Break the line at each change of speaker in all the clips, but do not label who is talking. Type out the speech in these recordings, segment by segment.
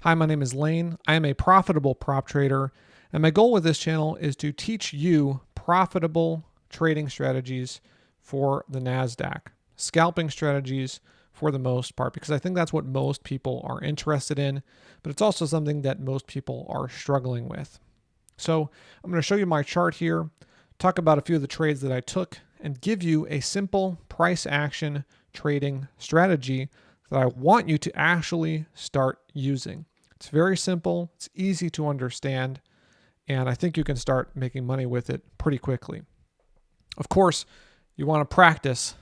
Hi, my name is Lane. I am a profitable prop trader, and my goal with this channel is to teach you profitable trading strategies for the NASDAQ, scalping strategies for the most part, because I think that's what most people are interested in, but it's also something that most people are struggling with. So I'm going to show you my chart here, talk about a few of the trades that I took, and give you a simple price action trading strategy that I want you to actually start using. It's very simple, it's easy to understand, and I think you can start making money with it pretty quickly. Of course, you want to practice,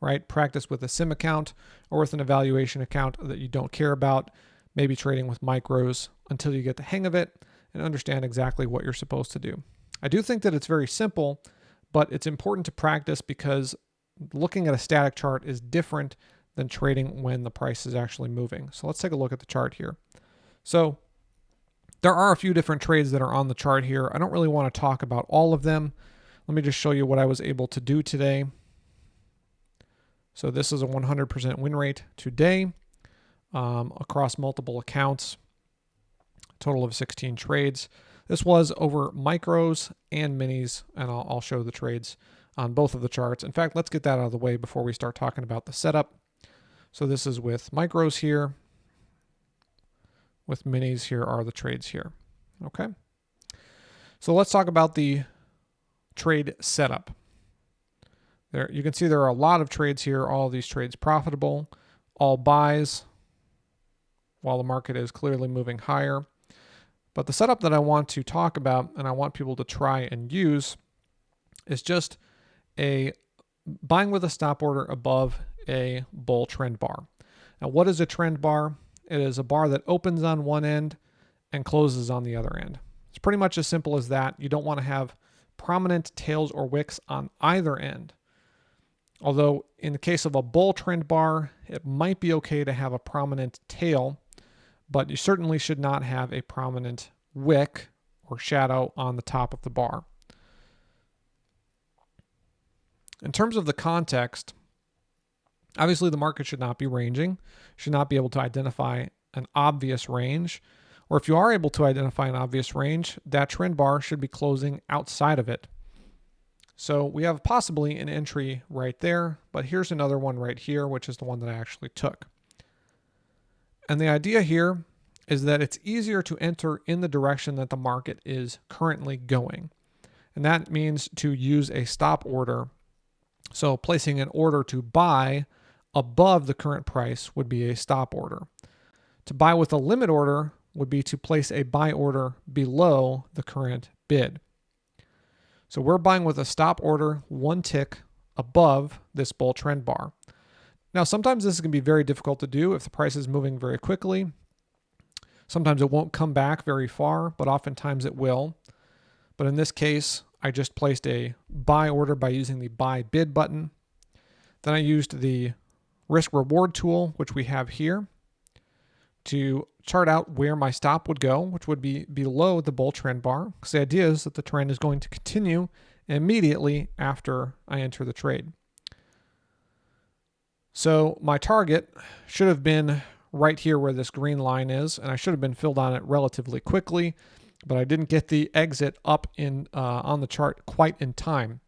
right? Practice with a sim account or with an evaluation account that you don't care about, maybe trading with micros until you get the hang of it and understand exactly what you're supposed to do. I do think that it's very simple, but it's important to practice because looking at a static chart is different than trading when the price is actually moving. So let's take a look at the chart here. So there are a few different trades that are on the chart here. I don't really want to talk about all of them. Let me just show you what I was able to do today. So this is a 100% win rate today across multiple accounts, total of 16 trades. This was over micros and minis, and I'll show the trades on both of the charts. In fact, let's get that out of the way before we start talking about the setup. So this is with micros here. With minis, here are the trades here. Okay. So let's talk about the trade setup. There, you can see there are a lot of trades here. All of these trades profitable, all buys, while the market is clearly moving higher. But the setup that I want to talk about and I want people to try and use is just a buying with a stop order above a bull trend bar. Now, what is a trend bar? It is a bar that opens on one end and closes on the other end. It's pretty much as simple as that. You don't want to have prominent tails or wicks on either end. Although in the case of a bull trend bar, it might be okay to have a prominent tail, but you certainly should not have a prominent wick or shadow on the top of the bar. In terms of the context, obviously the market should not be ranging, should not be able to identify an obvious range, or if you are able to identify an obvious range, that trend bar should be closing outside of it. So we have possibly an entry right there, but here's another one right here, which is the one that I actually took. And the idea here is that it's easier to enter in the direction that the market is currently going. And that means to use a stop order. So placing an order to buy above the current price would be a stop order. To buy with a limit order would be to place a buy order below the current bid. So we're buying with a stop order one tick above this bull trend bar. Now, sometimes this can be very difficult to do if the price is moving very quickly. Sometimes it won't come back very far, but oftentimes it will. But in this case, I just placed a buy order by using the buy bid button. Then I used the risk reward tool, which we have here, to chart out where my stop would go, which would be below the bull trend bar, because the idea is that the trend is going to continue immediately after I enter the trade. So my target should have been right here where this green line is, and I should have been filled on it relatively quickly, but I didn't get the exit up on the chart quite in time.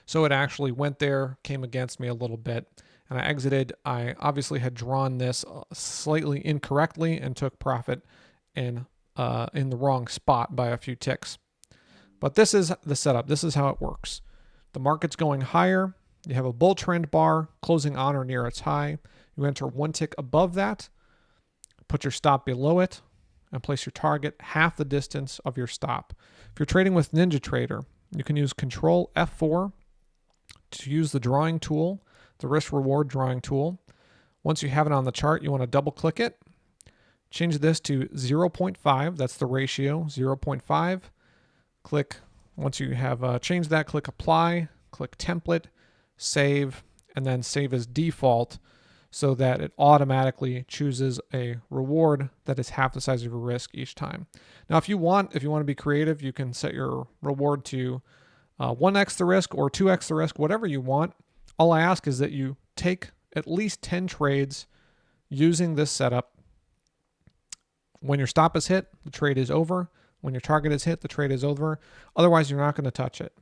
So it actually went there, came against me a little bit, and I exited. I obviously had drawn this slightly incorrectly and took profit in the wrong spot by a few ticks. But this is the setup. This is how it works. The market's going higher. You have a bull trend bar closing on or near its high. You enter one tick above that, put your stop below it, and place your target half the distance of your stop. If you're trading with NinjaTrader, you can use Control F4 to use the drawing tool, the risk reward drawing tool. Once you have it on the chart, you want to double click it. Change this to 0.5. That's the ratio, 0.5. Click, once you have changed that, click apply, click template, save, and then save as default so that it automatically chooses a reward that is half the size of your risk each time. Now, if you want to be creative, you can set your reward to 1x the risk or 2x the risk, whatever you want. All I ask is that you take at least 10 trades using this setup When your stop is hit, the trade is over. When your target is hit, the trade is over. Otherwise, you're not going to touch it.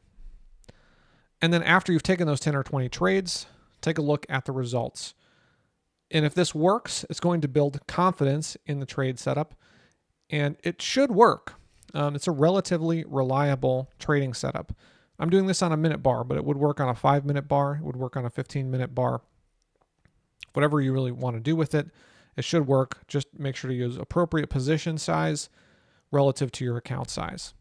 And then after you've taken those 10 or 20 trades, take a look at the results. And if this works, it's going to build confidence in the trade setup. And it should work. It's a relatively reliable trading setup. I'm doing this on a minute bar, but it would work on a 5-minute bar. It would work on a 15-minute bar. Whatever you really want to do with it, it should work. Just make sure to use appropriate position size relative to your account size.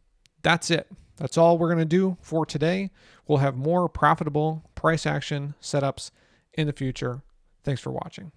That's it. That's all we're going to do for today. We'll have more profitable price action setups in the future. Thanks for watching.